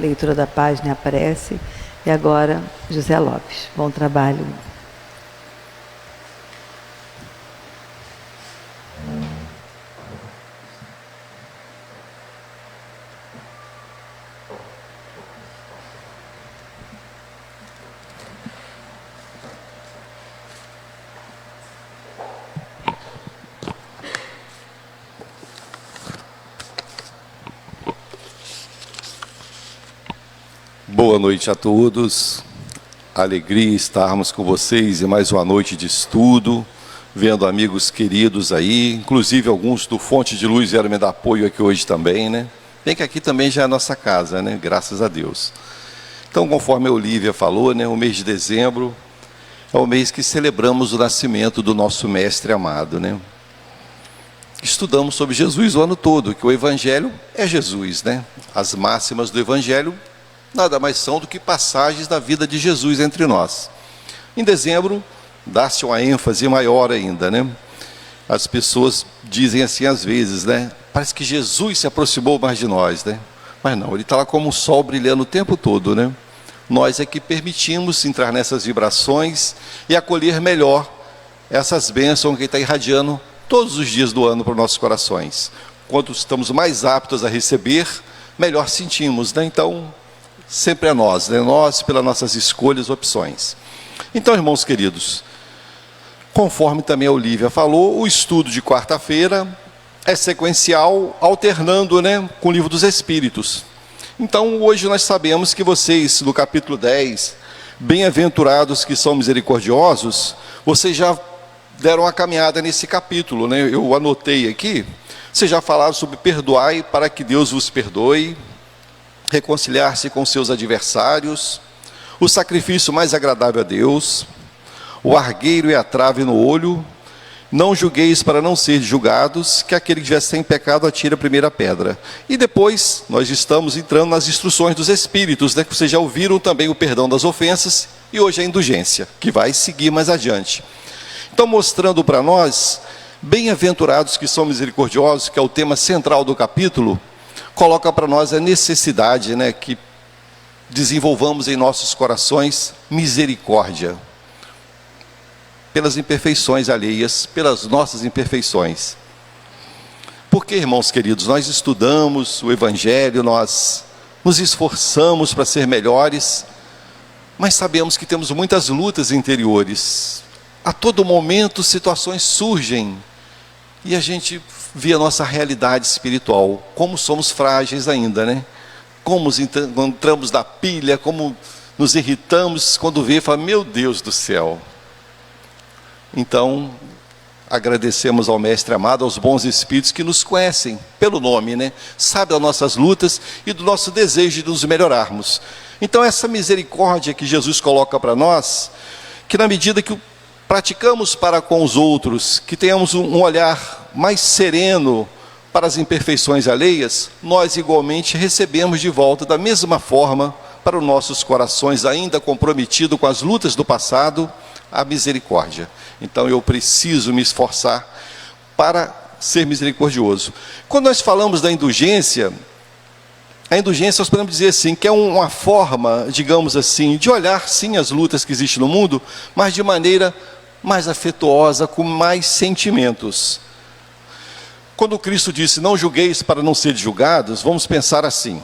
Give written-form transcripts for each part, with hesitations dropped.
Leitura da página aparece. E agora, José Lopes. Bom trabalho. Boa noite a todos, alegria estarmos com vocês em mais uma noite de estudo, vendo amigos queridos aí, inclusive alguns do Fonte de Luz vieram me dar apoio aqui hoje também, né? Bem que aqui também já é a nossa casa, né? Graças a Deus. Então, conforme a Olívia falou, né? O mês de dezembro é o mês que celebramos o nascimento do nosso mestre amado, né? Estudamos sobre Jesus o ano todo, que o Evangelho é Jesus, né? As máximas do Evangelho nada mais são do que passagens da vida de Jesus entre nós. Em dezembro, dá-se uma ênfase maior ainda, né? As pessoas dizem assim às vezes, né? Parece que Jesus se aproximou mais de nós, né? Mas não, ele está lá como um sol brilhando o tempo todo, né? Nós é que permitimos entrar nessas vibrações e acolher melhor essas bênçãos que ele está irradiando todos os dias do ano para os nossos corações. Quanto estamos mais aptos a receber, melhor sentimos, né? Então, sempre é nós, né? Nós pelas nossas escolhas e opções. Então, irmãos queridos, conforme também a Olívia falou, o estudo de quarta-feira é sequencial, alternando, né, com o livro dos Espíritos. Então, hoje nós sabemos que vocês, no capítulo 10, bem-aventurados que são misericordiosos, vocês já deram uma caminhada nesse capítulo, né? Eu anotei aqui, vocês já falaram sobre perdoai para que Deus vos perdoe, reconciliar-se com seus adversários, o sacrifício mais agradável a Deus, o argueiro e a trave no olho, não julgueis para não ser julgados, que aquele que estiver sem pecado atire a primeira pedra. E depois, nós estamos entrando nas instruções dos Espíritos, né, que vocês já ouviram também o perdão das ofensas, e hoje a indulgência, que vai seguir mais adiante. Então, mostrando para nós, bem-aventurados que são misericordiosos, que é o tema central do capítulo, coloca para nós a necessidade, né, que desenvolvamos em nossos corações misericórdia, pelas imperfeições alheias, pelas nossas imperfeições. Porque, irmãos queridos, nós estudamos o Evangelho, nós nos esforçamos para ser melhores, mas sabemos que temos muitas lutas interiores. A todo momento situações surgem e a gente vê a nossa realidade espiritual, como somos frágeis ainda, né? Como entramos na pilha, como nos irritamos quando vê e fala, meu Deus do céu. Então, agradecemos ao Mestre amado, aos bons espíritos que nos conhecem pelo nome, né? Sabe das nossas lutas e do nosso desejo de nos melhorarmos. Então, essa misericórdia que Jesus coloca para nós, que na medida que praticamos para com os outros, que tenhamos um olhar mais sereno para as imperfeições alheias, nós igualmente recebemos de volta da mesma forma para os nossos corações ainda comprometidos com as lutas do passado, a misericórdia. Então eu preciso me esforçar para ser misericordioso. Quando nós falamos da indulgência, a indulgência nós podemos dizer assim, que é uma forma, digamos assim, de olhar sim as lutas que existem no mundo, mas de maneira mais afetuosa, com mais sentimentos. Quando Cristo disse, não julgueis para não ser julgados, vamos pensar assim,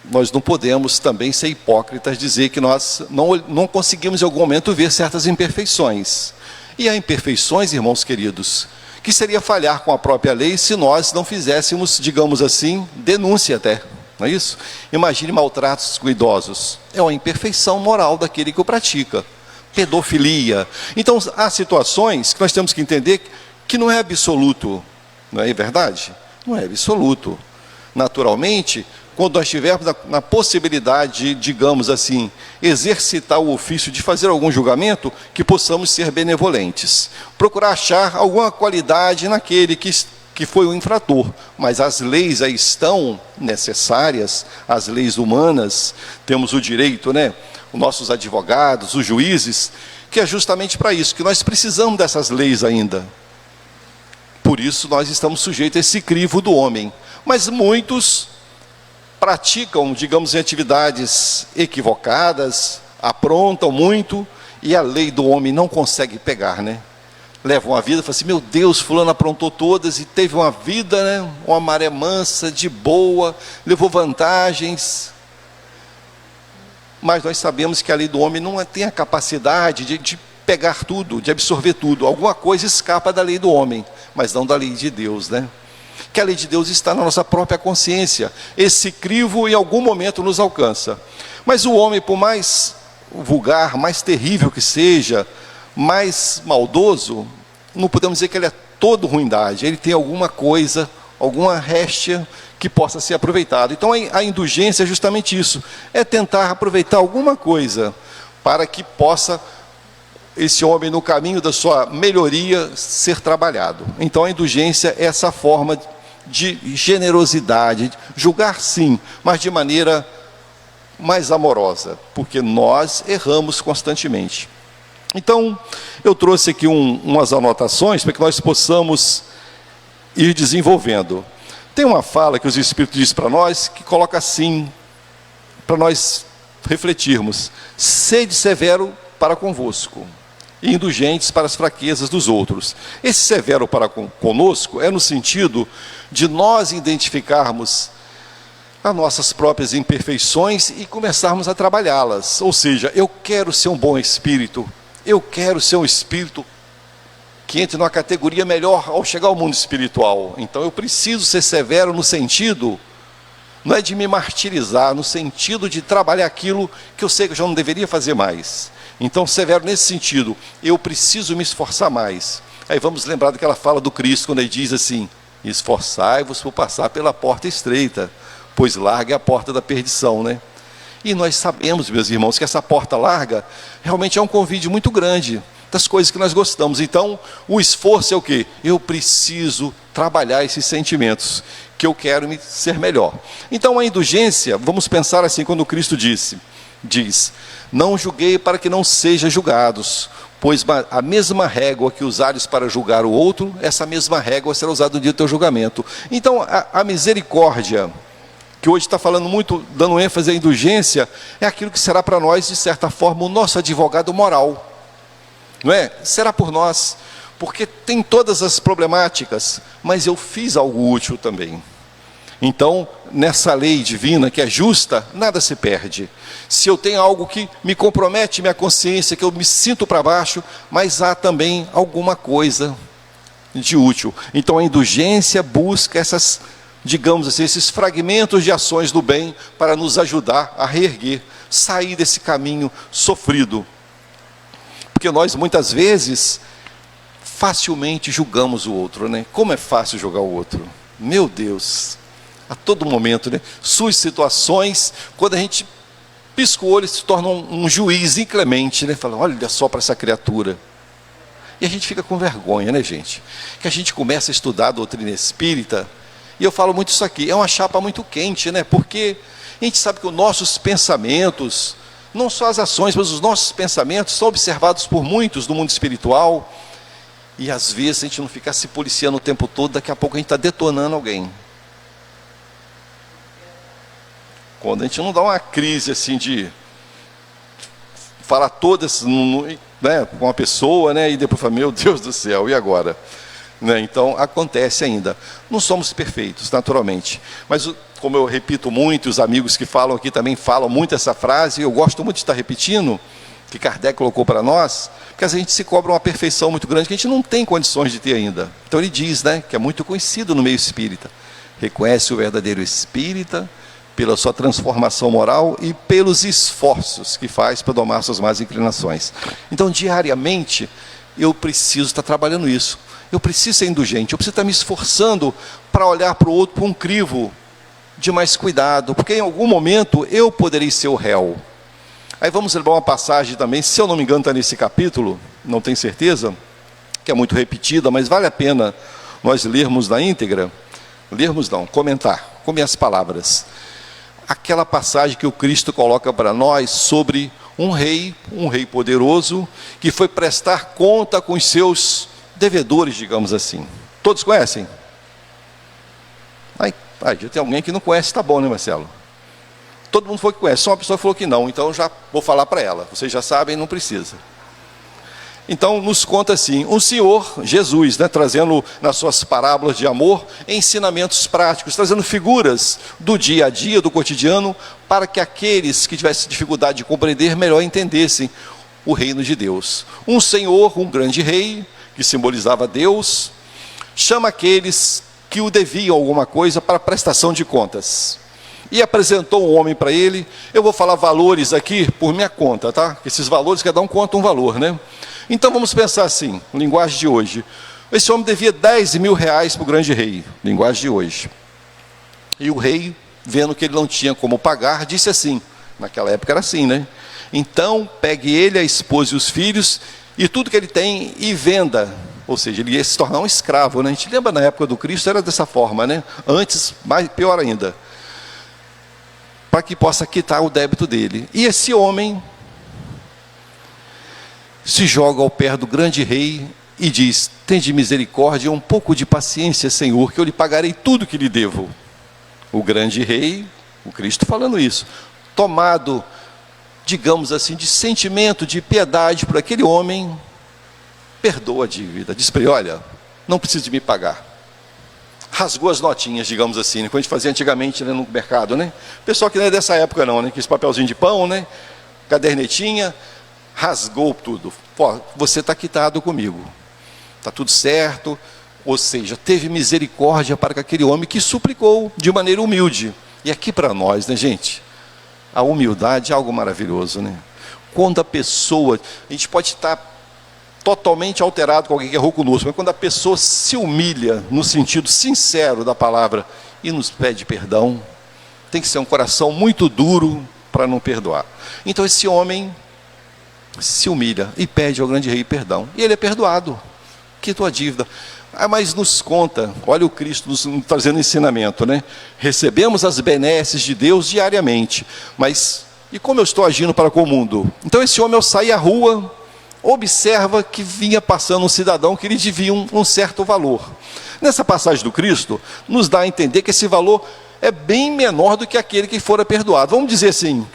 nós não podemos também ser hipócritas, dizer que nós não conseguimos em algum momento ver certas imperfeições. E há imperfeições, irmãos queridos, que seria falhar com a própria lei se nós não fizéssemos, digamos assim, denúncia até, não é isso? Imagine maltratos com idosos, é uma imperfeição moral daquele que o pratica. Pedofilia. Então, há situações que nós temos que entender que não é absoluto, não é verdade? Não é absoluto. Naturalmente, quando nós estivermos na possibilidade de, digamos assim, exercitar o ofício de fazer algum julgamento, que possamos ser benevolentes. Procurar achar alguma qualidade naquele que foi o infrator. Mas as leis aí estão necessárias, as leis humanas, temos o direito, né? Os nossos advogados, os juízes, que é justamente para isso, que nós precisamos dessas leis ainda. Por isso nós estamos sujeitos a esse crivo do homem. Mas muitos praticam, digamos, atividades equivocadas, aprontam muito, e a lei do homem não consegue pegar, né? Levam uma vida, falam assim, meu Deus, fulano aprontou todas e teve uma vida, né? Uma maré mansa, de boa, levou vantagens. Mas nós sabemos que a lei do homem não tem a capacidade de pegar tudo, de absorver tudo. Alguma coisa escapa da lei do homem, mas não da lei de Deus, né? Que a lei de Deus está na nossa própria consciência. Esse crivo em algum momento nos alcança. Mas o homem, por mais vulgar, mais terrível que seja, mais maldoso, não podemos dizer que ele é todo ruindade. Ele tem alguma coisa, alguma réstia que possa ser aproveitado. Então a indulgência é justamente isso, é tentar aproveitar alguma coisa para que possa esse homem no caminho da sua melhoria ser trabalhado. Então a indulgência é essa forma de generosidade, julgar sim, mas de maneira mais amorosa, porque nós erramos constantemente. Então eu trouxe aqui umas anotações para que nós possamos ir desenvolvendo. Tem uma fala que os Espíritos dizem para nós, que coloca assim, para nós refletirmos: sede severo para convosco, e indulgentes para as fraquezas dos outros. Esse severo para conosco é no sentido de nós identificarmos as nossas próprias imperfeições e começarmos a trabalhá-las. Ou seja, eu quero ser um bom espírito, eu quero ser um espírito que entre numa categoria melhor ao chegar ao mundo espiritual. Então eu preciso ser severo no sentido, não é de me martirizar, no sentido de trabalhar aquilo que eu sei que eu já não deveria fazer mais. Então severo nesse sentido, eu preciso me esforçar mais. Aí vamos lembrar daquela fala do Cristo, quando ele diz assim: esforçai-vos por passar pela porta estreita, pois larga é a porta da perdição, né? E nós sabemos, meus irmãos, que essa porta larga realmente é um convite muito grande das coisas que nós gostamos. Então, o esforço é o quê? Eu preciso trabalhar esses sentimentos, que eu quero me ser melhor. Então, a indulgência, vamos pensar assim, quando Cristo diz, não julguei para que não sejam julgados, pois a mesma régua que usares para julgar o outro, essa mesma régua será usada no dia do teu julgamento. Então, a misericórdia, que hoje está falando muito, dando ênfase à indulgência, é aquilo que será para nós, de certa forma, o nosso advogado moral. Não é? Será por nós, porque tem todas as problemáticas, mas eu fiz algo útil também. Então, nessa lei divina que é justa, nada se perde. Se eu tenho algo que me compromete minha consciência, que eu me sinto para baixo, mas há também alguma coisa de útil. Então a indulgência busca essas, digamos assim, esses fragmentos de ações do bem para nos ajudar a reerguer, sair desse caminho sofrido. Porque nós, muitas vezes, facilmente julgamos o outro, né? Como é fácil julgar o outro. Meu Deus, a todo momento, né? Suas situações, quando a gente pisca o olho, se torna um juiz inclemente, né? Fala, olha só para essa criatura. E a gente fica com vergonha, né, gente? Que a gente começa a estudar a doutrina espírita, e eu falo muito isso aqui, é uma chapa muito quente, né? Porque a gente sabe que os nossos pensamentos, não só as ações, mas os nossos pensamentos são observados por muitos do mundo espiritual, e às vezes a gente não ficar se policiando o tempo todo, daqui a pouco a gente está detonando alguém. Quando a gente não dá uma crise assim de falar todas, né, com uma pessoa, né, e depois fala, meu Deus do céu, e agora? Né, então acontece ainda. Não somos perfeitos, naturalmente, mas como eu repito muito, os amigos que falam aqui também falam muito essa frase, e eu gosto muito de estar repetindo, que Kardec colocou para nós, porque a gente se cobra uma perfeição muito grande, que a gente não tem condições de ter ainda. Então ele diz, né, que é muito conhecido no meio espírita, reconhece o verdadeiro espírita pela sua transformação moral e pelos esforços que faz para domar suas más inclinações. Então diariamente eu preciso estar trabalhando isso, eu preciso ser indulgente, eu preciso estar me esforçando para olhar para o outro com um crivo de mais cuidado, porque em algum momento eu poderei ser o réu. Aí vamos lembrar uma passagem também, se eu não me engano está nesse capítulo, não tenho certeza, que é muito repetida, mas vale a pena nós lermos na íntegra, lermos não, comentar, com minhas palavras, aquela passagem que o Cristo coloca para nós sobre um rei poderoso, que foi prestar conta com os seus devedores, digamos assim. Todos conhecem? Já tem alguém que não conhece, tá bom, né, Marcelo? Todo mundo falou que conhece, só uma pessoa falou que não, então já vou falar para ela. Vocês já sabem, não precisa. Então, nos conta assim, o Senhor Jesus, né, trazendo nas suas parábolas de amor, ensinamentos práticos, trazendo figuras do dia a dia, do cotidiano, para que aqueles que tivessem dificuldade de compreender, melhor entendessem o reino de Deus. Um Senhor, um grande rei, que simbolizava Deus, chama aqueles que o deviam alguma coisa para prestação de contas. E apresentou um homem para ele. Eu vou falar valores aqui por minha conta, tá? Esses valores, cada um conta um valor, né? Então vamos pensar assim, linguagem de hoje. Esse homem devia 10 mil reais para o grande rei, linguagem de hoje. E o rei, vendo que ele não tinha como pagar, disse assim, naquela época era assim, né? Então pegue ele, a esposa e os filhos, e tudo que ele tem, e venda. Ou seja, ele ia se tornar um escravo, né? A gente lembra na época do Cristo, era dessa forma, né? Antes, mais, pior ainda. Para que possa quitar o débito dele. E esse homem se joga ao pé do grande rei e diz: tende misericórdia, um pouco de paciência, Senhor, que eu lhe pagarei tudo que lhe devo. O grande rei, o Cristo falando isso, tomado, digamos assim, de sentimento, de piedade por aquele homem, perdoa a dívida, diz para ele: olha, não precisa de me pagar. Rasgou as notinhas, digamos assim, né? Quando a gente fazia antigamente, né, no mercado, né? Pessoal que não é dessa época não, né? Que esse papelzinho de pão, né? Cadernetinha, rasgou tudo. Pô, você está quitado comigo, está tudo certo. Ou seja, teve misericórdia para aquele homem que suplicou de maneira humilde. E aqui para nós, né, gente, a humildade é algo maravilhoso, né? Quando a pessoa, a gente pode estar totalmente alterado com alguém que errou conosco, mas quando a pessoa se humilha no sentido sincero da palavra e nos pede perdão, tem que ser um coração muito duro para não perdoar. Então esse homem se humilha e pede ao grande rei perdão, e ele é perdoado, quitou a dívida. Mas nos conta, olha o Cristo nos trazendo ensinamento, né? Recebemos as benesses de Deus diariamente, mas e como eu estou agindo para com o mundo? Então esse homem, ao sair à rua, observa que vinha passando um cidadão que lhe devia um certo valor. Nessa passagem do Cristo, nos dá a entender que esse valor é bem menor do que aquele que fora perdoado. Vamos dizer assim,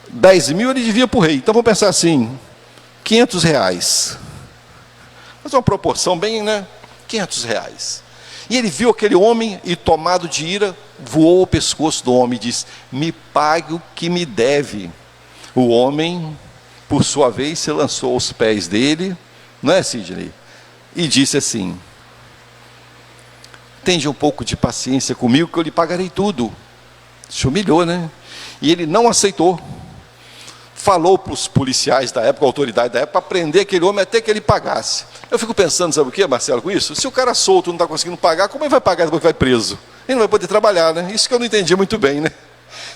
10 mil ele devia para o rei. Então vamos pensar assim, 500 reais. Mas é uma proporção bem, né? 500 reais. E ele viu aquele homem e, tomado de ira, voou ao pescoço do homem e disse: me pague o que me deve. O homem, por sua vez, se lançou aos pés dele, não é, Sidney? E disse assim: tende um pouco de paciência comigo que eu lhe pagarei tudo. Se humilhou, né? E ele não aceitou. Falou para os policiais da época, a autoridade da época, para prender aquele homem até que ele pagasse. Eu fico pensando, sabe o que, Marcelo, com isso? Se o cara solto não está conseguindo pagar, como ele vai pagar depois que vai preso? Ele não vai poder trabalhar, né? Isso que eu não entendi muito bem, né?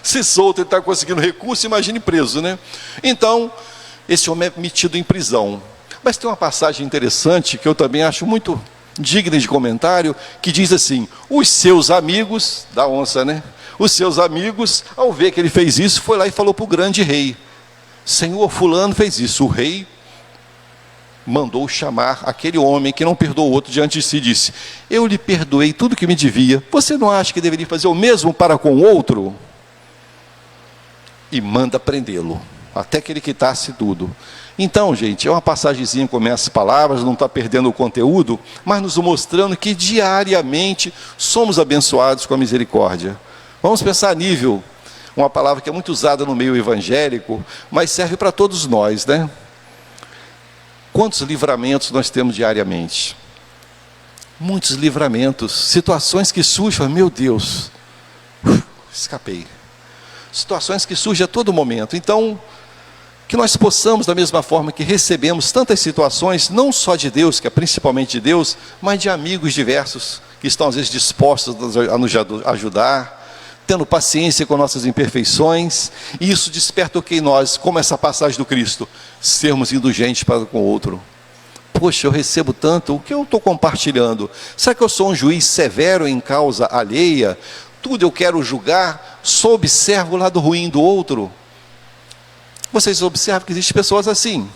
Se solto ele está conseguindo recurso, imagine preso, né? Então, esse homem é metido em prisão. Mas tem uma passagem interessante, que eu também acho muito digna de comentário, que diz assim: os seus amigos, da onça, né? Os seus amigos, ao ver que ele fez isso, foi lá e falou para o grande rei: Senhor, fulano fez isso. O rei mandou chamar aquele homem que não perdoou o outro diante de si, e disse: eu lhe perdoei tudo que me devia, você não acha que deveria fazer o mesmo para com o outro? E manda prendê-lo, até que ele quitasse tudo. Então, gente, é uma passagemzinha com essas palavras, não está perdendo o conteúdo, mas nos mostrando que diariamente somos abençoados com a misericórdia. Vamos pensar a nível, uma palavra que é muito usada no meio evangélico, mas serve para todos nós, né? Quantos livramentos nós temos diariamente? Muitos livramentos, situações que surgem, meu Deus, escapei. Situações que surgem a todo momento. Então, que nós possamos, da mesma forma que recebemos tantas situações, não só de Deus, que é principalmente de Deus, mas de amigos diversos, que estão às vezes dispostos a nos ajudar, tendo paciência com nossas imperfeições, e isso desperta o que em nós, como essa passagem do Cristo, sermos indulgentes para com o outro. Poxa, eu recebo tanto, o que eu estou compartilhando? Será que eu sou um juiz severo em causa alheia? Tudo eu quero julgar, só observo o lado ruim do outro. Vocês observam que existem pessoas assim?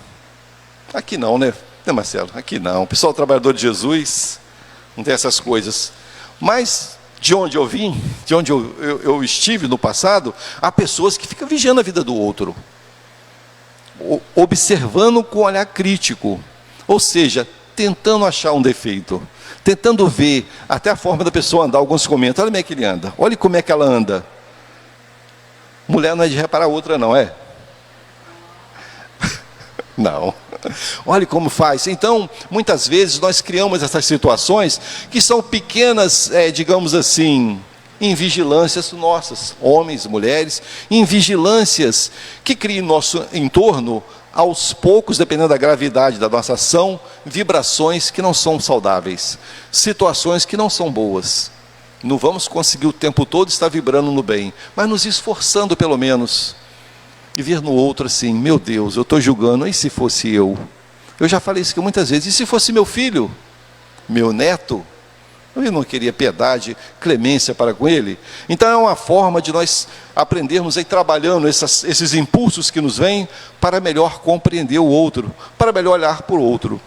Aqui não, né Marcelo? Aqui não. O pessoal trabalhador de Jesus não tem essas coisas. Mas de onde eu vim, de onde eu estive no passado, há pessoas que ficam vigiando a vida do outro, observando com olhar crítico, ou seja, tentando achar um defeito, tentando ver até a forma da pessoa andar. Alguns comentam: olha como é que ele anda, olha como é que ela anda. Mulher não é de reparar outra, não é? Não. Olhe como faz. Então, muitas vezes nós criamos essas situações que são pequenas, digamos assim, invigilâncias nossas, homens, mulheres, invigilâncias que criam em nosso entorno, aos poucos, dependendo da gravidade da nossa ação, vibrações que não são saudáveis, situações que não são boas. Não vamos conseguir o tempo todo estar vibrando no bem, mas nos esforçando pelo menos. E ver no outro assim: meu Deus, eu estou julgando, e se fosse eu? Eu já falei isso aqui muitas vezes: e se fosse meu filho? Meu neto? Eu não queria piedade, clemência para com ele. Então é uma forma de nós aprendermos a ir trabalhando esses impulsos que nos vêm, para melhor compreender o outro, para melhor olhar por outro.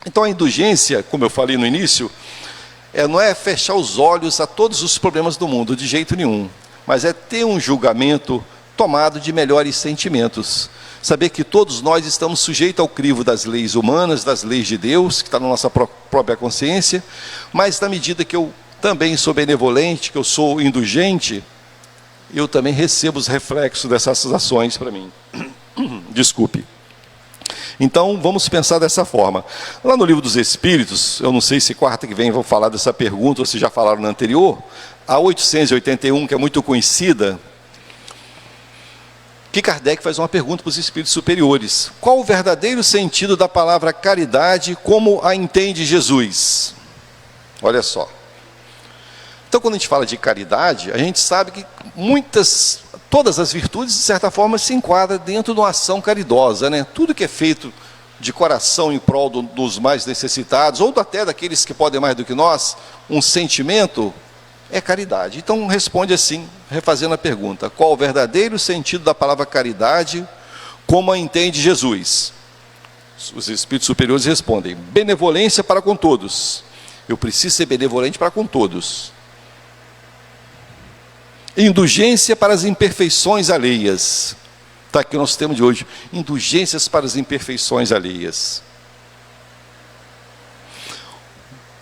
Então a indulgência, como eu falei no início, não é fechar os olhos a todos os problemas do mundo, de jeito nenhum, mas é ter um julgamento tomado de melhores sentimentos. Saber que todos nós estamos sujeitos ao crivo das leis humanas, das leis de Deus, que está na nossa própria consciência, mas na medida que eu também sou benevolente, que eu sou indulgente, eu também recebo os reflexos dessas ações para mim. Desculpe. Então, vamos pensar dessa forma. Lá no Livro dos Espíritos, eu não sei se quarta que vem vão falar dessa pergunta, ou se já falaram na anterior, a 881, que é muito conhecida, que Kardec faz uma pergunta para os espíritos superiores: qual o verdadeiro sentido da palavra caridade, como a entende Jesus? Olha só. Então, quando a gente fala de caridade, a gente sabe que todas as virtudes, de certa forma, se enquadram dentro de uma ação caridosa, né? Tudo que é feito de coração em prol dos mais necessitados, ou até daqueles que podem mais do que nós, um sentimento, é caridade. Então responde assim, refazendo a pergunta: qual o verdadeiro sentido da palavra caridade, como a entende Jesus? Os espíritos superiores respondem: benevolência para com todos. Eu preciso ser benevolente para com todos. Indulgência para as imperfeições alheias. Está aqui o nosso tema de hoje: indulgências para as imperfeições alheias.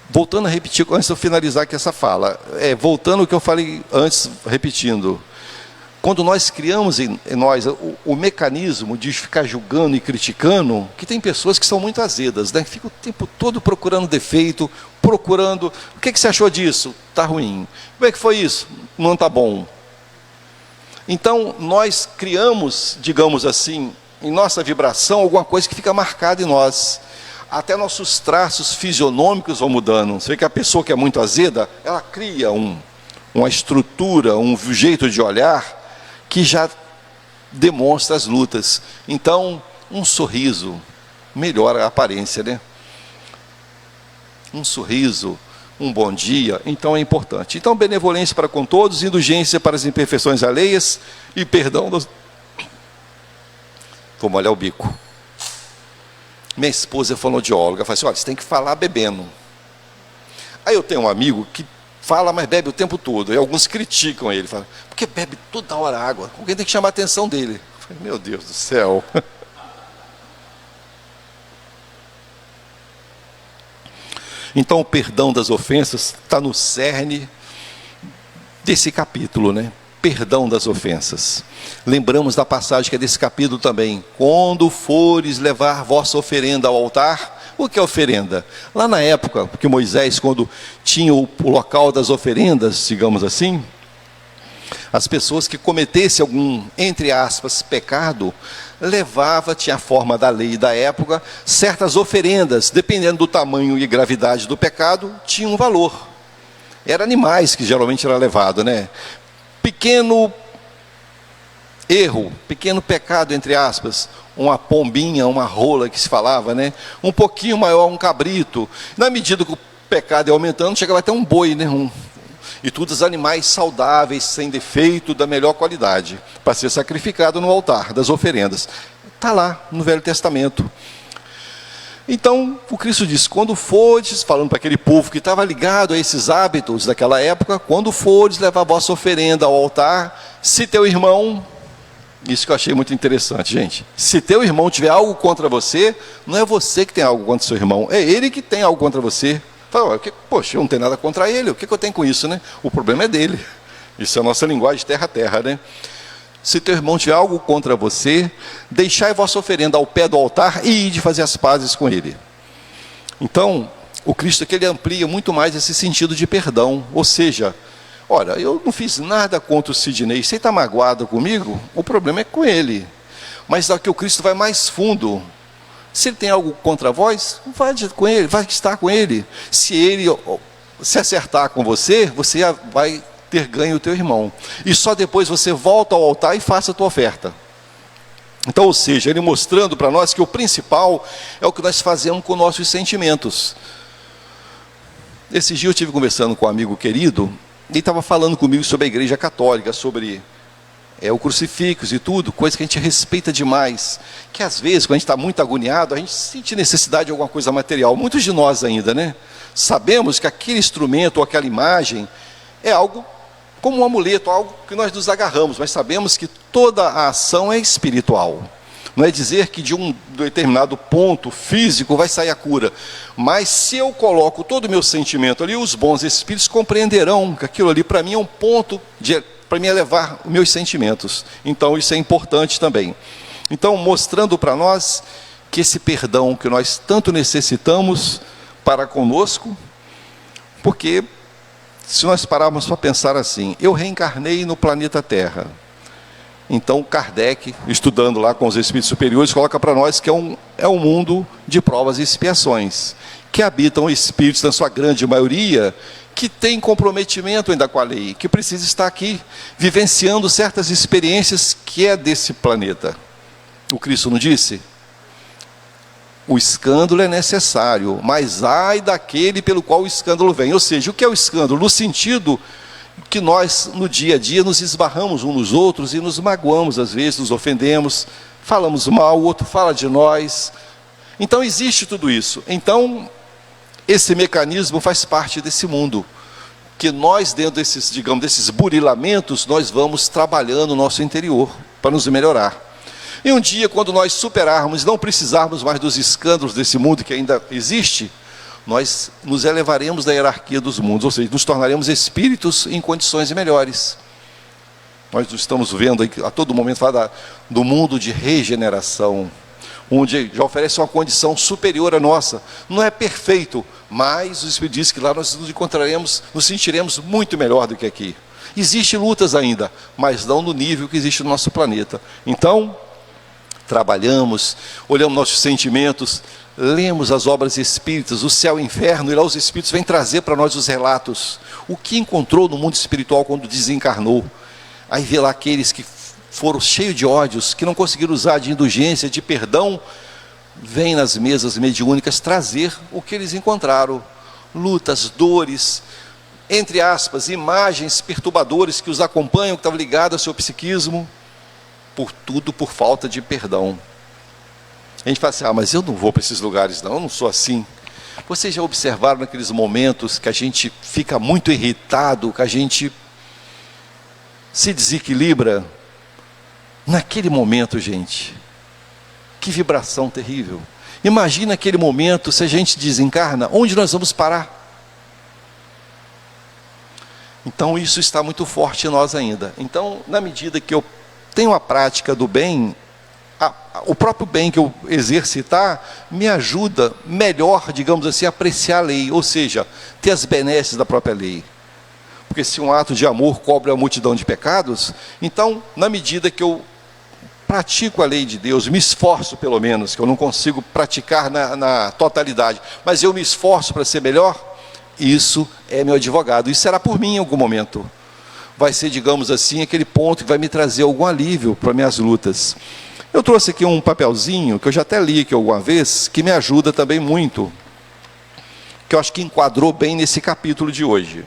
Voltando a repetir, antes de eu finalizar aqui essa fala, voltando ao que eu falei antes, repetindo: quando nós criamos em nós o mecanismo de ficar julgando e criticando, que tem pessoas que são muito azedas, né? Fica o tempo todo procurando defeito, procurando: o que você achou disso? Está ruim. Como é que foi isso? Não está bom. Então nós criamos, digamos assim, em nossa vibração, alguma coisa que fica marcada em nós. Até nossos traços fisionômicos vão mudando. Você vê que a pessoa que é muito azeda, ela cria uma estrutura, um jeito de olhar, que já demonstra as lutas. Então, um sorriso melhora a aparência, né? Um sorriso, um bom dia, então é importante. Então, benevolência para com todos, indulgência para as imperfeições alheias e perdão dos... Vou molhar o bico. Minha esposa é fonoaudióloga, falou assim: olha, você tem que falar bebendo. Aí eu tenho um amigo que fala, mas bebe o tempo todo. E alguns criticam ele, falam: porque bebe toda hora água? Alguém tem que chamar a atenção dele. Eu falei: meu Deus do céu. Então o perdão das ofensas está no cerne desse capítulo, né? Perdão das ofensas. Lembramos da passagem que é desse capítulo também: quando fores levar vossa oferenda ao altar. O que é oferenda? Lá na época que Moisés, quando tinha o local das oferendas, digamos assim, as pessoas que cometessem algum, entre aspas, pecado, tinha a forma da lei da época, certas oferendas, dependendo do tamanho e gravidade do pecado, tinham um valor. Eram animais que geralmente era levado, né? Pequeno erro, pequeno pecado, entre aspas, uma pombinha, uma rola que se falava, né? Um pouquinho maior, um cabrito. Na medida que o pecado ia aumentando, chegava até um boi, né? E todos os animais saudáveis, sem defeito, da melhor qualidade, para ser sacrificado no altar das oferendas. Está lá no Velho Testamento. Então, o Cristo disse, quando fodes, falando para aquele povo que estava ligado a esses hábitos daquela época, quando fodes levar a vossa oferenda ao altar, se teu irmão, isso que eu achei muito interessante, gente, se teu irmão tiver algo contra você, não é você que tem algo contra seu irmão, é ele que tem algo contra você. Fala, poxa, eu não tenho nada contra ele, o que eu tenho com isso, né? O problema é dele. Isso é a nossa linguagem terra a terra, né? Se teu irmão tiver algo contra você, deixai vossa oferenda ao pé do altar e ide fazer as pazes com ele. Então, o Cristo aqui ele amplia muito mais esse sentido de perdão. Ou seja, olha, eu não fiz nada contra o Sidney, você está magoado comigo? O problema é com ele. Mas aqui o Cristo vai mais fundo. Se ele tem algo contra vós, vai com ele, vai estar com ele. Se ele se acertar com você, você vai ter ganho o teu irmão. E só depois você volta ao altar e faça a tua oferta. Então, ou seja, ele mostrando para nós que o principal é o que nós fazemos com nossos sentimentos. Esse dia eu estive conversando com um amigo querido, e ele estava falando comigo sobre a igreja católica, sobre o crucifixo e tudo, coisa que a gente respeita demais, que às vezes, quando a gente está muito agoniado, a gente sente necessidade de alguma coisa material, muitos de nós ainda, né? Sabemos que aquele instrumento ou aquela imagem é algo como um amuleto, algo que nós nos agarramos, mas sabemos que toda a ação é espiritual. Não é dizer que de um determinado ponto físico vai sair a cura, mas se eu coloco todo o meu sentimento ali, os bons espíritos compreenderão que aquilo ali para mim é um ponto para me elevar os meus sentimentos. Então isso é importante também. Então mostrando para nós que esse perdão que nós tanto necessitamos para conosco, porque se nós pararmos para pensar assim, eu reencarnei no planeta Terra. Então Kardec, estudando lá com os espíritos superiores, coloca para nós que é um mundo de provas e expiações, que habitam espíritos, na sua grande maioria, que tem comprometimento ainda com a lei, que precisa estar aqui, vivenciando certas experiências que é desse planeta. O Cristo não disse? O escândalo é necessário, mas ai daquele pelo qual o escândalo vem. Ou seja, o que é o escândalo? No sentido que nós, no dia a dia, nos esbarramos uns nos outros e nos magoamos, às vezes, nos ofendemos, falamos mal, o outro fala de nós. Então, existe tudo isso. Então, esse mecanismo faz parte desse mundo, que nós, dentro desses, digamos, desses burilamentos, nós vamos trabalhando o nosso interior, para nos melhorar. E um dia, quando nós superarmos, não precisarmos mais dos escândalos desse mundo que ainda existe, nós nos elevaremos da hierarquia dos mundos, ou seja, nos tornaremos espíritos em condições melhores. Nós estamos vendo aí, a todo momento falar do mundo de regeneração, onde já oferece uma condição superior à nossa. Não é perfeito, mas o Espírito diz que lá nós nos encontraremos, nos sentiremos muito melhor do que aqui. Existem lutas ainda, mas não no nível que existe no nosso planeta. Então, trabalhamos, olhamos nossos sentimentos, lemos as obras espíritas, o céu e o inferno, e lá os espíritos vêm trazer para nós os relatos, o que encontrou no mundo espiritual quando desencarnou. Aí vê lá aqueles que foram cheios de ódios, que não conseguiram usar de indulgência, de perdão, vêm nas mesas mediúnicas trazer o que eles encontraram, lutas, dores, entre aspas, imagens perturbadoras que os acompanham, que estavam ligadas ao seu psiquismo, por tudo por falta de perdão. A gente fala assim, mas eu não vou para esses lugares não, eu não sou assim. Vocês já observaram naqueles momentos que a gente fica muito irritado, que a gente se desequilibra? Naquele momento, gente, que vibração terrível. Imagina aquele momento, se a gente desencarna, onde nós vamos parar? Então isso está muito forte em nós ainda. Então, na medida que eu tenho a prática do bem, o próprio bem que eu exercitar, me ajuda melhor, digamos assim, a apreciar a lei, ou seja, ter as benesses da própria lei. Porque se um ato de amor cobre a multidão de pecados, então, na medida que eu pratico a lei de Deus, me esforço pelo menos, que eu não consigo praticar na totalidade, mas eu me esforço para ser melhor, isso é meu advogado, isso será por mim em algum momento. Vai ser, digamos assim, aquele ponto que vai me trazer algum alívio para minhas lutas. Eu trouxe aqui um papelzinho, que eu já até li aqui alguma vez, que me ajuda também muito, que eu acho que enquadrou bem nesse capítulo de hoje.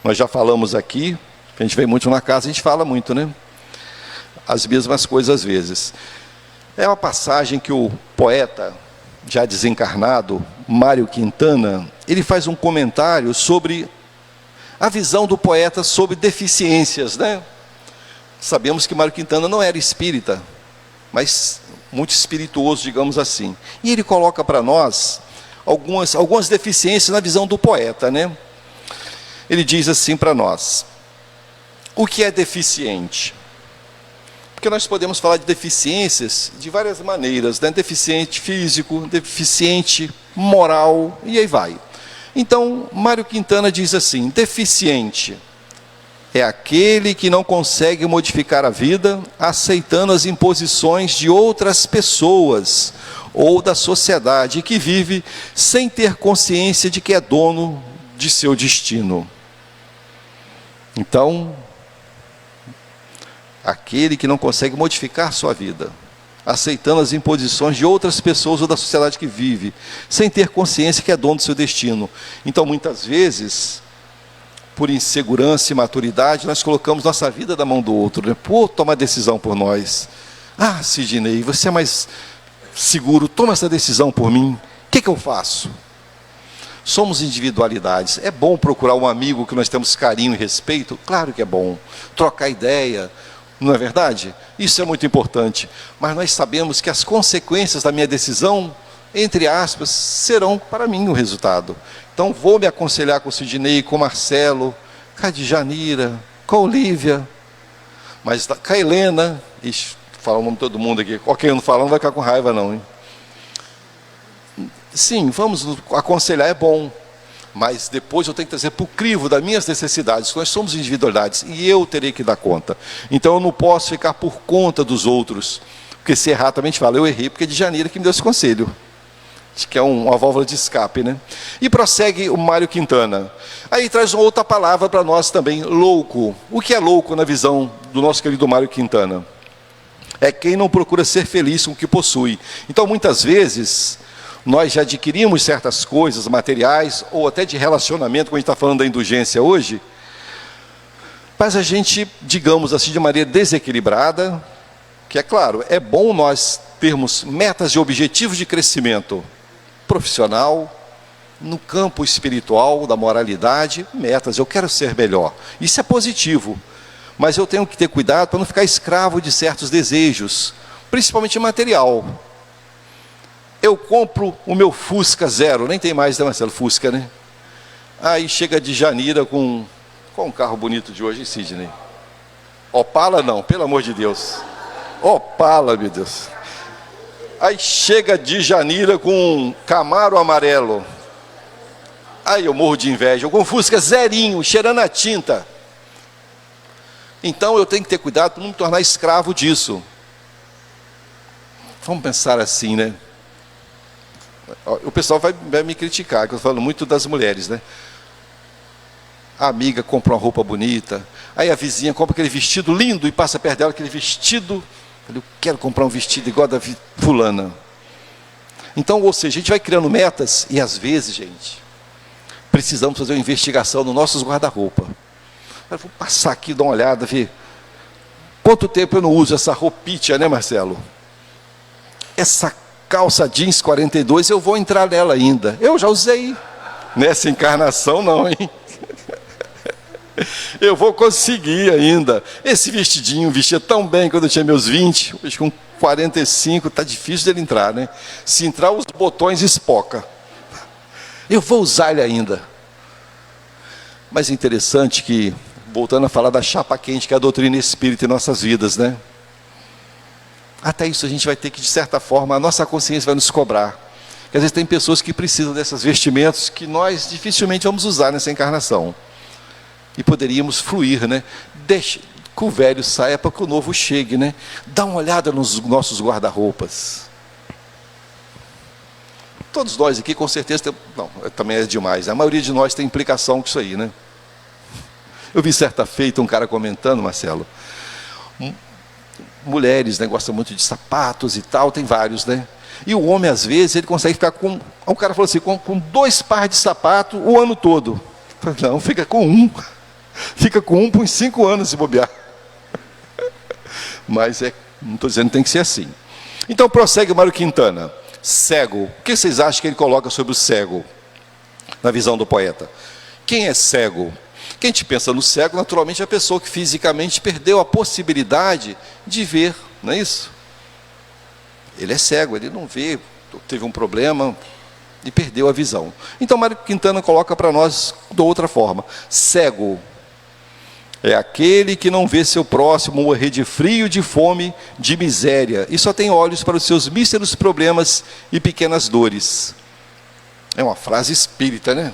Nós já falamos aqui, a gente vem muito na casa, a gente fala muito, né? As mesmas coisas às vezes. É uma passagem que o poeta, já desencarnado, Mário Quintana, ele faz um comentário sobre a visão do poeta sobre deficiências, né? Sabemos que Mário Quintana não era espírita, mas muito espirituoso, digamos assim. E ele coloca para nós algumas deficiências na visão do poeta, né? Ele diz assim para nós: o que é deficiente? Porque nós podemos falar de deficiências de várias maneiras, né? Deficiente físico, deficiente moral, e aí vai. Então, Mário Quintana diz assim: deficiente é aquele que não consegue modificar a vida aceitando as imposições de outras pessoas ou da sociedade, que vive sem ter consciência de que é dono de seu destino. Então, aquele que não consegue modificar sua vida, aceitando as imposições de outras pessoas ou da sociedade que vive, sem ter consciência que é dono do seu destino. Então, muitas vezes, por insegurança e maturidade, nós colocamos nossa vida na mão do outro, né? Pô, toma decisão por nós. Ah, Sidney, você é mais seguro, toma essa decisão por mim. O que eu faço? Somos individualidades. É bom procurar um amigo que nós temos carinho e respeito? Claro que é bom. Trocar ideia, não é verdade? Isso é muito importante. Mas nós sabemos que as consequências da minha decisão, entre aspas, serão para mim o resultado. Então vou me aconselhar com o Sidney, com o Marcelo, com a Djanira, com a Olívia, mas com a Helena. Ixi, fala o nome de todo mundo aqui. Qualquer um falando não vai ficar com raiva não, hein? Sim, vamos aconselhar, é bom. Mas depois eu tenho que trazer para o crivo das minhas necessidades. Nós somos individualidades e eu terei que dar conta. Então eu não posso ficar por conta dos outros. Porque se errar também a gente fala, eu errei porque é de Janeiro que me deu esse conselho. Acho que é uma válvula de escape, né? E prossegue o Mário Quintana. Aí traz uma outra palavra para nós também, louco. O que é louco na visão do nosso querido Mário Quintana? É quem não procura ser feliz com o que possui. Então muitas vezes nós já adquirimos certas coisas materiais, ou até de relacionamento, quando a gente está falando da indulgência hoje, mas a gente, digamos assim, de maneira desequilibrada, que é claro, é bom nós termos metas e objetivos de crescimento profissional, no campo espiritual, da moralidade, metas, eu quero ser melhor. Isso é positivo, mas eu tenho que ter cuidado para não ficar escravo de certos desejos, principalmente material. Eu compro o meu Fusca zero, nem tem mais, né, Marcelo, Fusca, né? Aí chega de Janira com qual um carro bonito de hoje, Sidney? Opala não, pelo amor de Deus. Opala, meu Deus. Aí chega de Janira com um Camaro amarelo. Aí eu morro de inveja. Com um Fusca zerinho, cheirando a tinta. Então eu tenho que ter cuidado para não me tornar escravo disso. Vamos pensar assim, né? O pessoal vai me criticar, que eu falo muito das mulheres, né? A amiga compra uma roupa bonita, aí a vizinha compra aquele vestido lindo e passa perto dela aquele vestido. Eu quero comprar um vestido igual a da fulana. Então, ou seja, a gente vai criando metas e às vezes, gente, precisamos fazer uma investigação nos nossos guarda-roupa. Vou passar aqui, dar uma olhada, ver quanto tempo eu não uso essa roupinha, né, Marcelo? Essa calça jeans 42, eu vou entrar nela ainda. Eu já usei. Nessa encarnação não, hein? Eu vou conseguir ainda. Esse vestidinho, vestia tão bem quando eu tinha meus 20, hoje com 45, está difícil dele entrar, né? Se entrar, os botões espoca. Eu vou usar ele ainda. Mas é interessante que, voltando a falar da chapa quente, que é a doutrina espírita em nossas vidas, né? Até isso a gente vai ter que, de certa forma, a nossa consciência vai nos cobrar. Porque às vezes tem pessoas que precisam desses vestimentos que nós dificilmente vamos usar nessa encarnação. E poderíamos fluir, né? Deixa que o velho saia para que o novo chegue, né? Dá uma olhada nos nossos guarda-roupas. Todos nós aqui, com certeza, não, também é demais. A maioria de nós tem implicação com isso aí, né? Eu vi certa feita um cara comentando, Marcelo, mulheres, né, gostam muito de sapatos e tal, tem vários, né? E o homem, às vezes, ele consegue ficar com... O cara falou assim, com 2 pares de sapato o ano todo. Não, fica com um. Fica com um por uns 5 anos se bobear. Mas não estou dizendo que tem que ser assim. Então prossegue o Mário Quintana. Cego. O que vocês acham que ele coloca sobre o cego, na visão do poeta? Quem é cego? Quem a gente pensa no cego, naturalmente, é a pessoa que fisicamente perdeu a possibilidade de ver, não é isso? Ele é cego, ele não vê, teve um problema e perdeu a visão. Então, Mário Quintana coloca para nós de outra forma. Cego é aquele que não vê seu próximo morrer de frio, de fome, de miséria, e só tem olhos para os seus míseros problemas e pequenas dores. É uma frase espírita, né?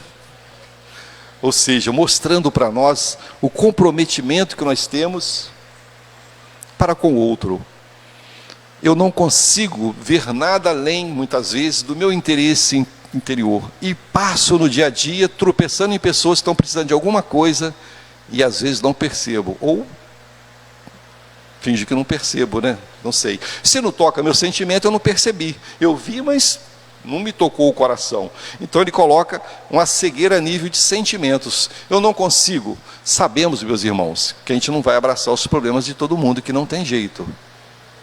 Ou seja, mostrando para nós o comprometimento que nós temos para com o outro. Eu não consigo ver nada além, muitas vezes, do meu interesse interior. E passo no dia a dia tropeçando em pessoas que estão precisando de alguma coisa e às vezes não percebo. Ou finge que não percebo, né? Não sei. Se não toca meu sentimento, eu não percebi. Eu vi, mas não me tocou o coração. Então ele coloca uma cegueira a nível de sentimentos. Eu não consigo. Sabemos, meus irmãos, que a gente não vai abraçar os problemas de todo mundo, que não tem jeito.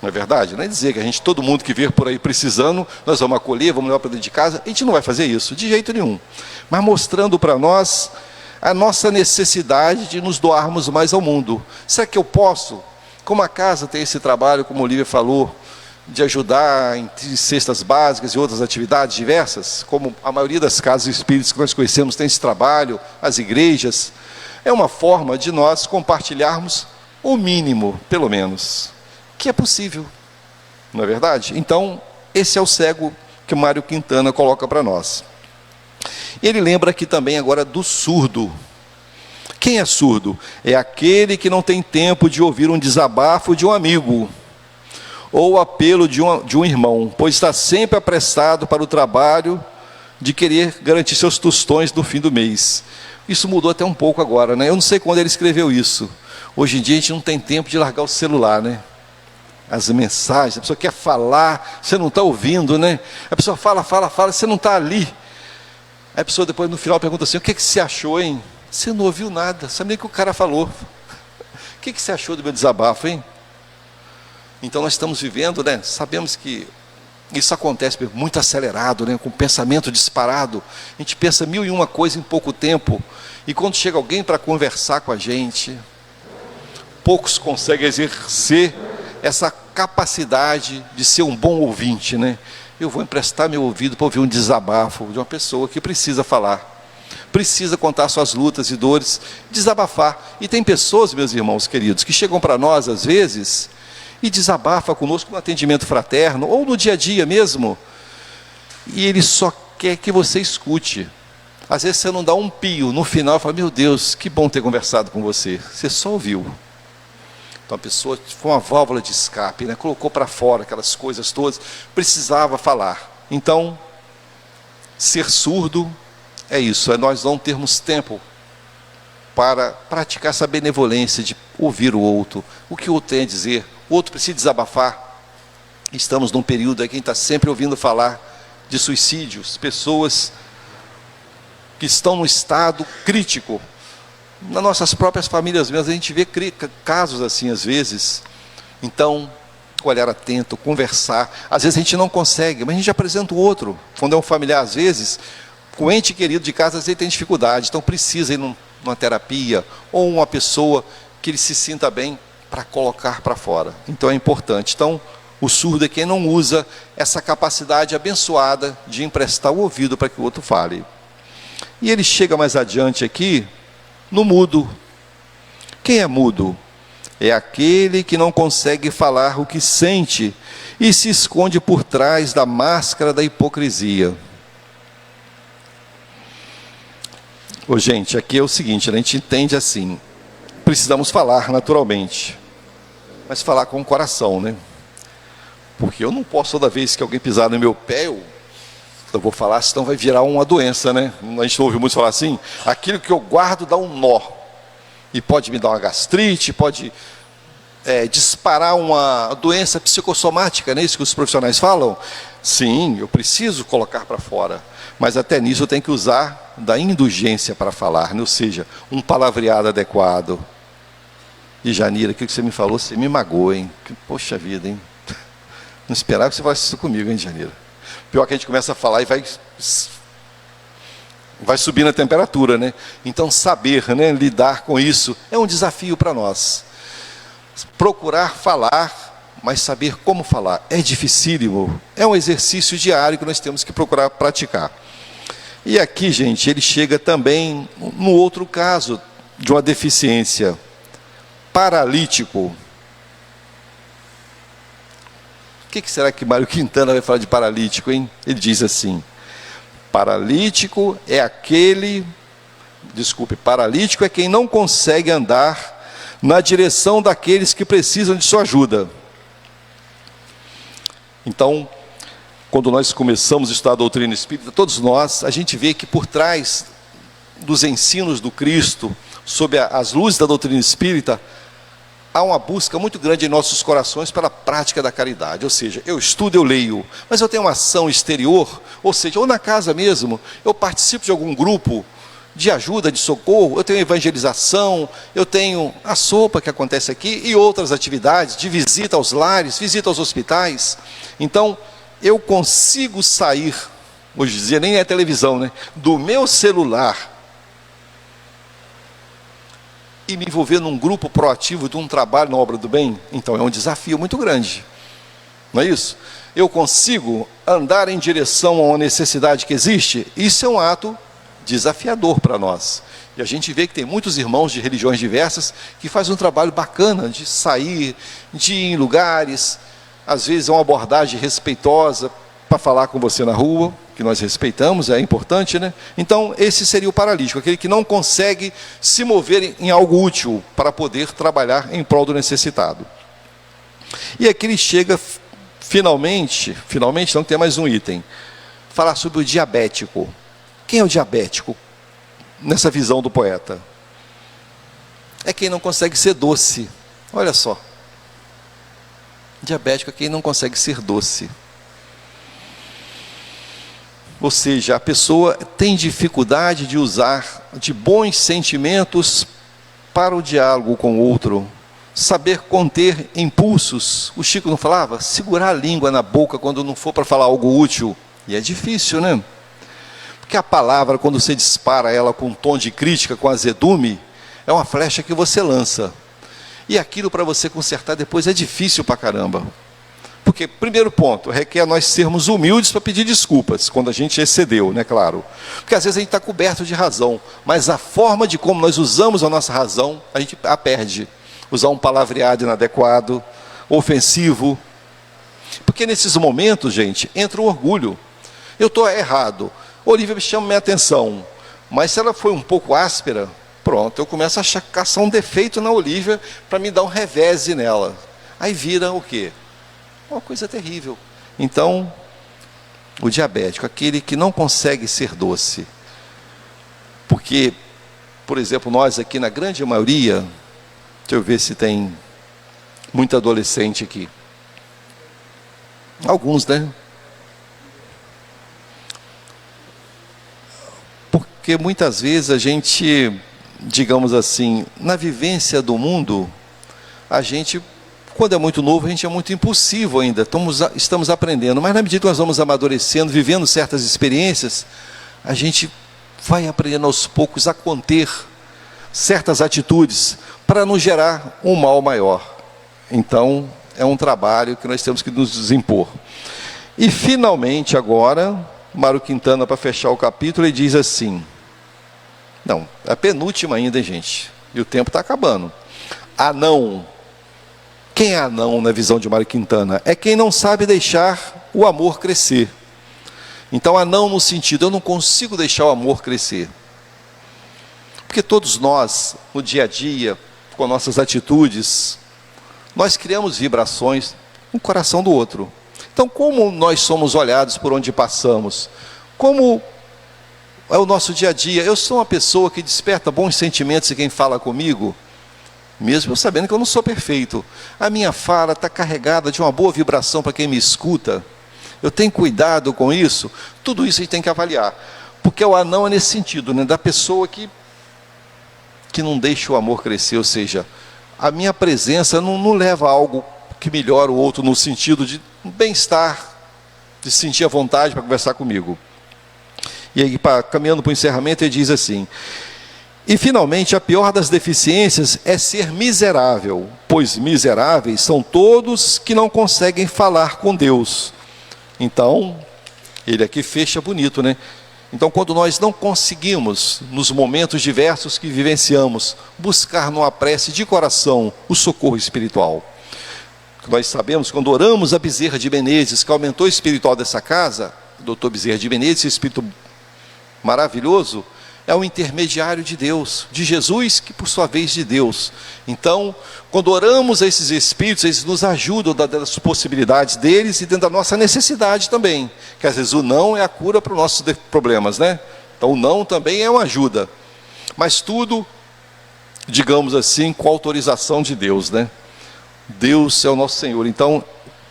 Não é verdade? Não é dizer que todo mundo que vir por aí precisando, nós vamos acolher, vamos levar para dentro de casa. A gente não vai fazer isso, de jeito nenhum. Mas mostrando para nós a nossa necessidade de nos doarmos mais ao mundo. Será que eu posso? Como a casa tem esse trabalho, como a Olívia falou, de ajudar em cestas básicas e outras atividades diversas, como a maioria das casas espíritas que nós conhecemos tem esse trabalho, as igrejas, é uma forma de nós compartilharmos o mínimo, pelo menos, que é possível, não é verdade? Então, esse é o cego que Mário Quintana coloca para nós. Ele lembra aqui também agora do surdo. Quem é surdo? É aquele que não tem tempo de ouvir um desabafo de um amigo, ou o apelo de um irmão, pois está sempre apressado para o trabalho de querer garantir seus tostões no fim do mês. Isso mudou até um pouco agora, né? Eu não sei quando ele escreveu isso. Hoje em dia a gente não tem tempo de largar o celular, né? As mensagens, a pessoa quer falar, você não está ouvindo, né? A pessoa fala, você não está ali. Aí a pessoa depois no final pergunta assim, o que você achou, hein? Você não ouviu nada, sabe nem o que o cara falou. O que você achou do meu desabafo, hein? Então nós estamos vivendo, né? Sabemos que isso acontece muito acelerado, né? Com pensamento disparado. A gente pensa 1001 coisas em pouco tempo. E quando chega alguém para conversar com a gente, poucos conseguem exercer essa capacidade de ser um bom ouvinte, né? Eu vou emprestar meu ouvido para ouvir um desabafo de uma pessoa que precisa falar, precisa contar suas lutas e dores, desabafar. E tem pessoas, meus irmãos queridos, que chegam para nós às vezes e desabafa conosco no atendimento fraterno ou no dia a dia mesmo, e ele só quer que você escute. Às vezes você não dá um pio, no final fala, meu Deus, que bom ter conversado com você. Você só ouviu. Então a pessoa foi uma válvula de escape, né? Colocou para fora aquelas coisas todas, precisava falar. Então, ser surdo é isso, é nós não termos tempo para praticar essa benevolência de ouvir o outro, o que o outro tem a dizer, o outro precisa desabafar. Estamos num período aí que a gente está sempre ouvindo falar de suicídios, pessoas que estão num estado crítico. Nas nossas próprias famílias mesmo, a gente vê casos assim às vezes. Então, olhar atento, conversar. Às vezes a gente não consegue, mas a gente apresenta o outro. Quando é um familiar, às vezes, com o ente querido de casa, às vezes ele tem dificuldade. Então precisa ir numa terapia, ou uma pessoa que ele se sinta bem para colocar para fora. Então é importante. Então, o surdo é quem não usa essa capacidade abençoada de emprestar o ouvido para que o outro fale. E ele chega mais adiante aqui, no mudo. Quem é mudo? É aquele que não consegue falar o que sente e se esconde por trás da máscara da hipocrisia. Ô, gente, aqui é o seguinte, a gente entende assim, precisamos falar naturalmente, mas falar com o coração, né? Porque eu não posso, toda vez que alguém pisar no meu pé, eu vou falar, senão vai virar uma doença, né? A gente ouve muito falar assim, aquilo que eu guardo dá um nó, e pode me dar uma gastrite, pode disparar uma doença psicossomática, não é isso que os profissionais falam? Sim, eu preciso colocar para fora, mas até nisso eu tenho que usar da indulgência para falar, né? Ou seja, um palavreado adequado. E Janira, aquilo que você me falou, você me magoou, hein? Poxa vida, hein? Não esperava que você falasse isso comigo, hein, Janira? Pior que a gente começa a falar e vai subindo a temperatura, né? Então, saber, né, lidar com isso é um desafio para nós. Procurar falar, mas saber como falar é dificílimo. É um exercício diário que nós temos que procurar praticar. E aqui, gente, ele chega também no outro caso de uma deficiência. Paralítico. O que será que Mário Quintana vai falar de paralítico, hein? Ele diz assim: paralítico é paralítico é quem não consegue andar na direção daqueles que precisam de sua ajuda. Então, quando nós começamos a estudar a doutrina espírita, todos nós, a gente vê que por trás dos ensinos do Cristo, sob as luzes da doutrina espírita, há uma busca muito grande em nossos corações pela prática da caridade. Ou seja, eu estudo, eu leio, mas eu tenho uma ação exterior, ou seja, ou na casa mesmo, eu participo de algum grupo de ajuda, de socorro, eu tenho evangelização, eu tenho a sopa que acontece aqui e outras atividades de visita aos lares, visita aos hospitais. Então, eu consigo sair, hoje dizia, nem é televisão, né, do meu celular e me envolver num grupo proativo de um trabalho na obra do bem. Então é um desafio muito grande, não é isso? Eu consigo andar em direção a uma necessidade que existe? Isso é um ato desafiador para nós. E a gente vê que tem muitos irmãos de religiões diversas que fazem um trabalho bacana de sair, de ir em lugares, às vezes é uma abordagem respeitosa para falar com você na rua, que nós respeitamos, é importante, né? Então, esse seria o paralítico, aquele que não consegue se mover em algo útil para poder trabalhar em prol do necessitado. E aqui ele chega, finalmente não tem mais um item, falar sobre o diabético. Quem é o diabético, nessa visão do poeta? É quem não consegue ser doce. Olha só. Diabético é quem não consegue ser doce. Ou seja, a pessoa tem dificuldade de usar de bons sentimentos para o diálogo com o outro, saber conter impulsos. O Chico não falava? Segurar a língua na boca quando não for para falar algo útil. E é difícil, né? Porque a palavra, quando você dispara ela com um tom de crítica, com azedume, é uma flecha que você lança. E aquilo para você consertar depois é difícil pra caramba. Porque, primeiro ponto, requer nós sermos humildes para pedir desculpas, quando a gente excedeu, né, claro. Porque às vezes a gente está coberto de razão, mas a forma de como nós usamos a nossa razão, a gente a perde. Usar um palavreado inadequado, ofensivo. Porque nesses momentos, gente, entra o orgulho. Eu estou errado. Olívia me chama minha atenção, mas se ela foi um pouco áspera, pronto, eu começo a caçar um defeito na Olívia para me dar um revés nela. Aí vira o quê? Uma coisa terrível. Então, o diabético, aquele que não consegue ser doce. Porque, por exemplo, nós aqui na grande maioria, deixa eu ver se tem muito adolescente aqui. Alguns, né? Porque muitas vezes a gente, digamos assim, na vivência do mundo, a gente, quando é muito novo, a gente é muito impulsivo ainda, estamos aprendendo, mas na medida que nós vamos amadurecendo, vivendo certas experiências, a gente vai aprendendo aos poucos a conter certas atitudes, para não gerar um mal maior. Então, é um trabalho que nós temos que nos impor. E finalmente agora, Mário Quintana, para fechar o capítulo, ele diz assim, não, é a penúltima ainda, gente, e o tempo está acabando. Anão. Quem é anão na visão de Mário Quintana? É quem não sabe deixar o amor crescer. Então, anão no sentido, eu não consigo deixar o amor crescer. Porque todos nós, no dia a dia, com nossas atitudes, nós criamos vibrações no coração do outro. Então, como nós somos olhados por onde passamos? Como é o nosso dia a dia? Eu sou uma pessoa que desperta bons sentimentos em quem fala comigo, mesmo eu sabendo que eu não sou perfeito. A minha fala está carregada de uma boa vibração para quem me escuta. Eu tenho cuidado com isso. Tudo isso a gente tem que avaliar. Porque o anão é nesse sentido, né? Da pessoa que não deixa o amor crescer, ou seja, a minha presença não leva a algo que melhora o outro no sentido de bem-estar, de se sentir à vontade para conversar comigo. E aí, caminhando para o encerramento, ele diz assim: e finalmente, a pior das deficiências é ser miserável, pois miseráveis são todos que não conseguem falar com Deus. Então, ele aqui fecha bonito, né? Então, quando nós não conseguimos, nos momentos diversos que vivenciamos, buscar numa prece de coração o socorro espiritual. Nós sabemos, quando oramos a Bezerra de Menezes, que aumentou o espiritual dessa casa, doutor Bezerra de Menezes, esse espírito maravilhoso, é o intermediário de Deus, de Jesus, que por sua vez de Deus. Então, quando oramos a esses espíritos, eles nos ajudam dentro das possibilidades deles e dentro da nossa necessidade também. Que às vezes o não é a cura para os nossos problemas, né? Então o não também é uma ajuda. Mas tudo, digamos assim, com autorização de Deus, né? Deus é o nosso Senhor. Então,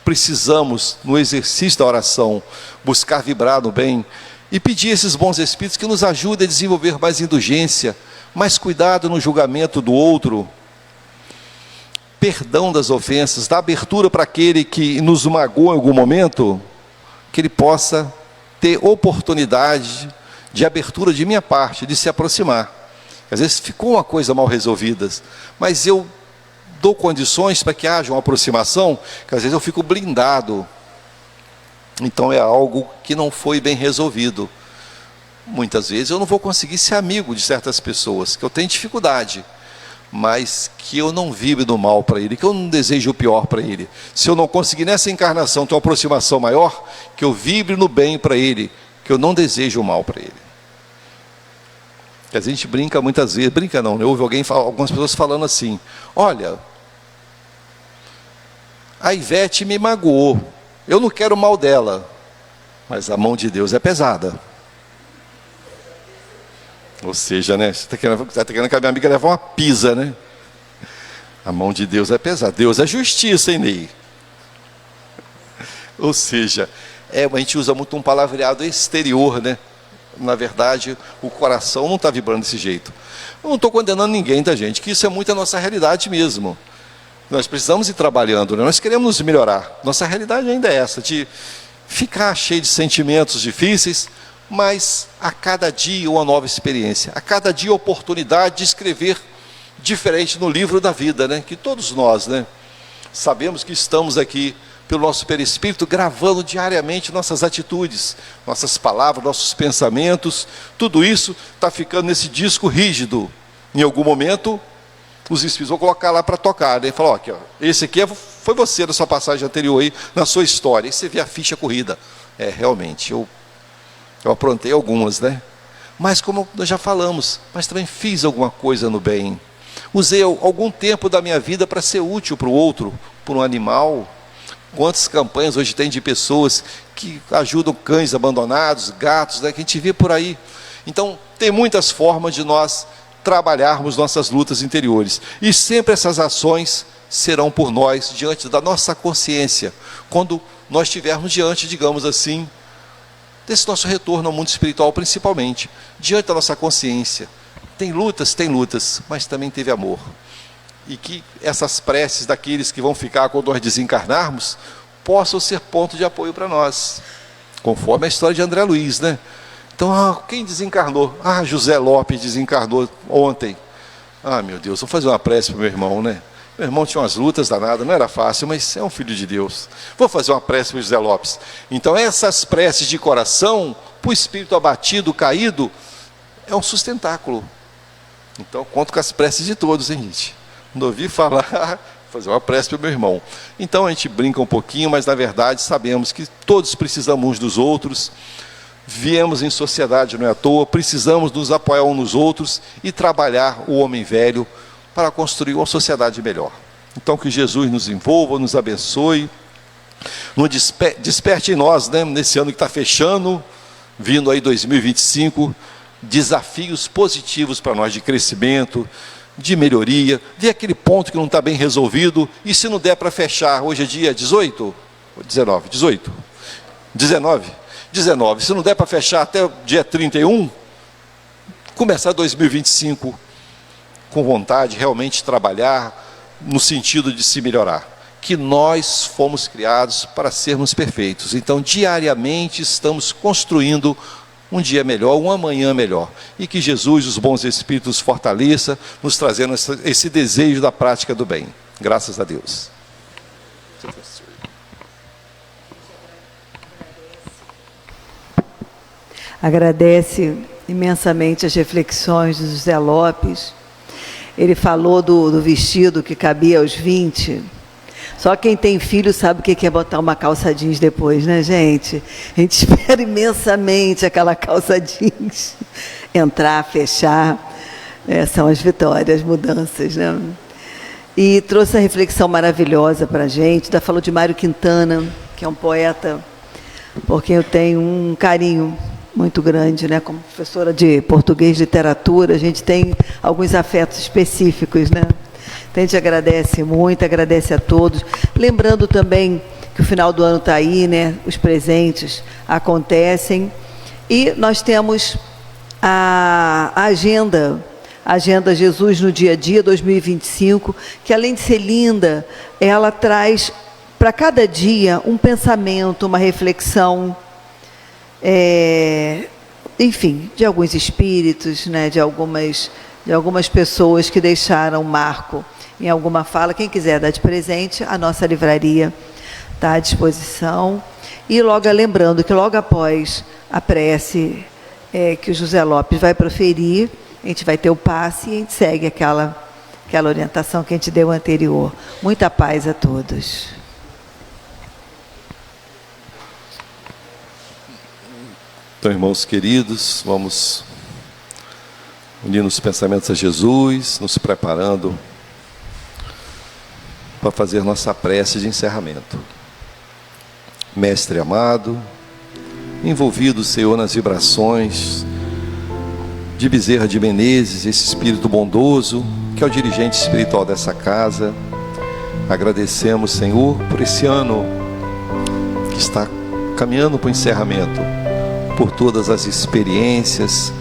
precisamos, no exercício da oração, buscar vibrar no bem, e pedir a esses bons espíritos que nos ajudem a desenvolver mais indulgência, mais cuidado no julgamento do outro, perdão das ofensas, dar abertura para aquele que nos magoou em algum momento, que ele possa ter oportunidade de abertura de minha parte, de se aproximar. Às vezes ficou uma coisa mal resolvida, mas eu dou condições para que haja uma aproximação, que às vezes eu fico blindado. Então é algo que não foi bem resolvido. Muitas vezes eu não vou conseguir ser amigo de certas pessoas, que eu tenho dificuldade, mas que eu não vibre do mal para ele, que eu não desejo o pior para ele. Se eu não conseguir nessa encarnação ter uma aproximação maior, que eu vibre no bem para ele, que eu não desejo o mal para ele. Que a gente brinca muitas vezes, brinca não, né? Ouve algumas pessoas falando assim: olha, a Ivete me magoou, eu não quero o mal dela, mas a mão de Deus é pesada. Ou seja, né, você está querendo que a minha amiga leve uma pisa, né? A mão de Deus é pesada. Deus é justiça, hein, Ney? Ou seja, a gente usa muito um palavreado exterior, né? Na verdade, o coração não está vibrando desse jeito. Eu não estou condenando ninguém, tá, gente? Que isso é muito a nossa realidade mesmo. Nós precisamos ir trabalhando, né? Nós queremos nos melhorar. Nossa realidade ainda é essa, de ficar cheio de sentimentos difíceis, mas a cada dia uma nova experiência, a cada dia oportunidade de escrever diferente no livro da vida, né? Que todos nós, né, sabemos que estamos aqui pelo nosso perispírito gravando diariamente nossas atitudes, nossas palavras, nossos pensamentos. Tudo isso está ficando nesse disco rígido. Em algum momento os espíritos vão colocar lá para tocar, né? Falar: ó, aqui, ó, esse aqui foi você na sua passagem anterior aí, na sua história. E você vê a ficha corrida. Realmente, eu aprontei algumas, né? Mas como nós já falamos, mas também fiz alguma coisa no bem. Usei algum tempo da minha vida para ser útil para o outro, para um animal. Quantas campanhas hoje tem de pessoas que ajudam cães abandonados, gatos, né, que a gente vê por aí. Então, tem muitas formas de nós trabalharmos nossas lutas interiores. E sempre essas ações serão por nós, diante da nossa consciência, quando nós estivermos diante, digamos assim, desse nosso retorno ao mundo espiritual, principalmente, diante da nossa consciência. Tem lutas, mas também teve amor. E que essas preces daqueles que vão ficar quando nós desencarnarmos, possam ser ponto de apoio para nós, conforme a história de André Luiz, né? Então, quem desencarnou? José Lopes desencarnou ontem. Meu Deus, vou fazer uma prece para o meu irmão, né? Meu irmão tinha umas lutas danadas, não era fácil, mas é um filho de Deus. Vou fazer uma prece para o José Lopes. Então, essas preces de coração, para o espírito abatido, caído, é um sustentáculo. Então, conto com as preces de todos, hein, gente? Não ouvi falar, fazer uma prece para o meu irmão. Então, a gente brinca um pouquinho, mas, na verdade, sabemos que todos precisamos uns dos outros. Viemos em sociedade, não é à toa, precisamos nos apoiar uns nos outros e trabalhar o homem velho para construir uma sociedade melhor. Então, que Jesus nos envolva, nos abençoe, nos desperte em nós, né, nesse ano que está fechando, vindo aí 2025, desafios positivos para nós de crescimento, de melhoria, ver aquele ponto que não está bem resolvido, e se não der para fechar, hoje é dia 18, 19, se não der para fechar até o dia 31, começar 2025 com vontade, realmente trabalhar no sentido de se melhorar. que nós fomos criados para sermos perfeitos. Então, diariamente estamos construindo um dia melhor, um amanhã melhor. E que Jesus, os bons espíritos, fortaleça, nos trazendo esse desejo da prática do bem. Graças a Deus. Agradece imensamente as reflexões de José Lopes. Ele falou do vestido que cabia aos 20. Só quem tem filho sabe o que é botar uma calça jeans depois, né, gente? A gente espera imensamente aquela calça jeans entrar, fechar. São as vitórias, as mudanças, né? E trouxe a reflexão maravilhosa para a gente. Falou de Mário Quintana, que é um poeta por quem eu tenho um carinho muito grande, né? Como professora de português e literatura, a gente tem alguns afetos específicos, né? Então, a gente agradece muito, agradece a todos. Lembrando também que o final do ano está aí, né? Os presentes acontecem. E nós temos a Agenda Jesus no Dia a Dia 2025, que além de ser linda, ela traz para cada dia um pensamento, uma reflexão, enfim, de alguns espíritos, né? de algumas pessoas que deixaram marco em alguma fala. Quem quiser dar de presente, a nossa livraria está à disposição. E logo lembrando que logo após a prece que o José Lopes vai proferir, a gente vai ter o passe e a gente segue aquela orientação que a gente deu anterior. Muita paz a todos. Então, irmãos queridos, vamos unindo os pensamentos a Jesus, nos preparando para fazer nossa prece de encerramento. Mestre amado, envolvido, Senhor, nas vibrações de Bezerra de Menezes, esse espírito bondoso, que é o dirigente espiritual dessa casa, agradecemos, Senhor, por esse ano que está caminhando para o encerramento, por todas as experiências,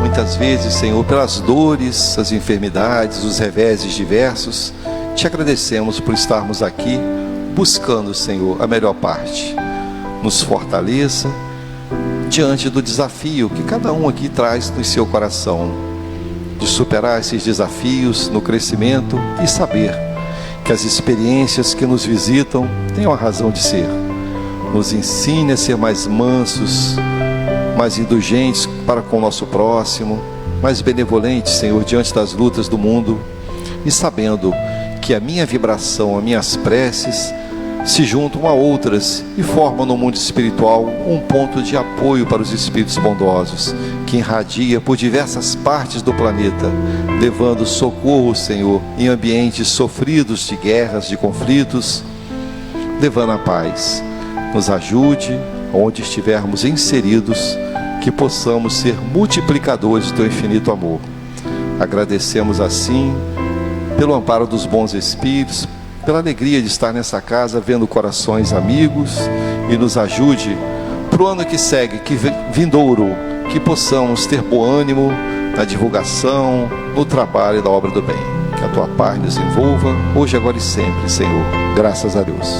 muitas vezes, Senhor, pelas dores, as enfermidades, os reveses diversos. Te agradecemos por estarmos aqui buscando, Senhor, a melhor parte. Nos fortaleça diante do desafio que cada um aqui traz no seu coração, de superar esses desafios no crescimento e saber que as experiências que nos visitam têm uma razão de ser. Nos ensine a ser mais mansos, mais indulgentes para com o nosso próximo, mais benevolentes, Senhor, diante das lutas do mundo, e sabendo que a minha vibração, as minhas preces se juntam a outras e formam no mundo espiritual um ponto de apoio para os espíritos bondosos, que irradia por diversas partes do planeta, levando socorro, Senhor, em ambientes sofridos de guerras, de conflitos, levando a paz. Nos ajude, onde estivermos inseridos, que possamos ser multiplicadores do teu infinito amor. Agradecemos assim pelo amparo dos bons espíritos, pela alegria de estar nessa casa, vendo corações amigos, e nos ajude para o ano que segue, que vindouro, que possamos ter bom ânimo na divulgação, no trabalho da obra do bem. Que a tua paz nos envolva, hoje, agora e sempre, Senhor. Graças a Deus.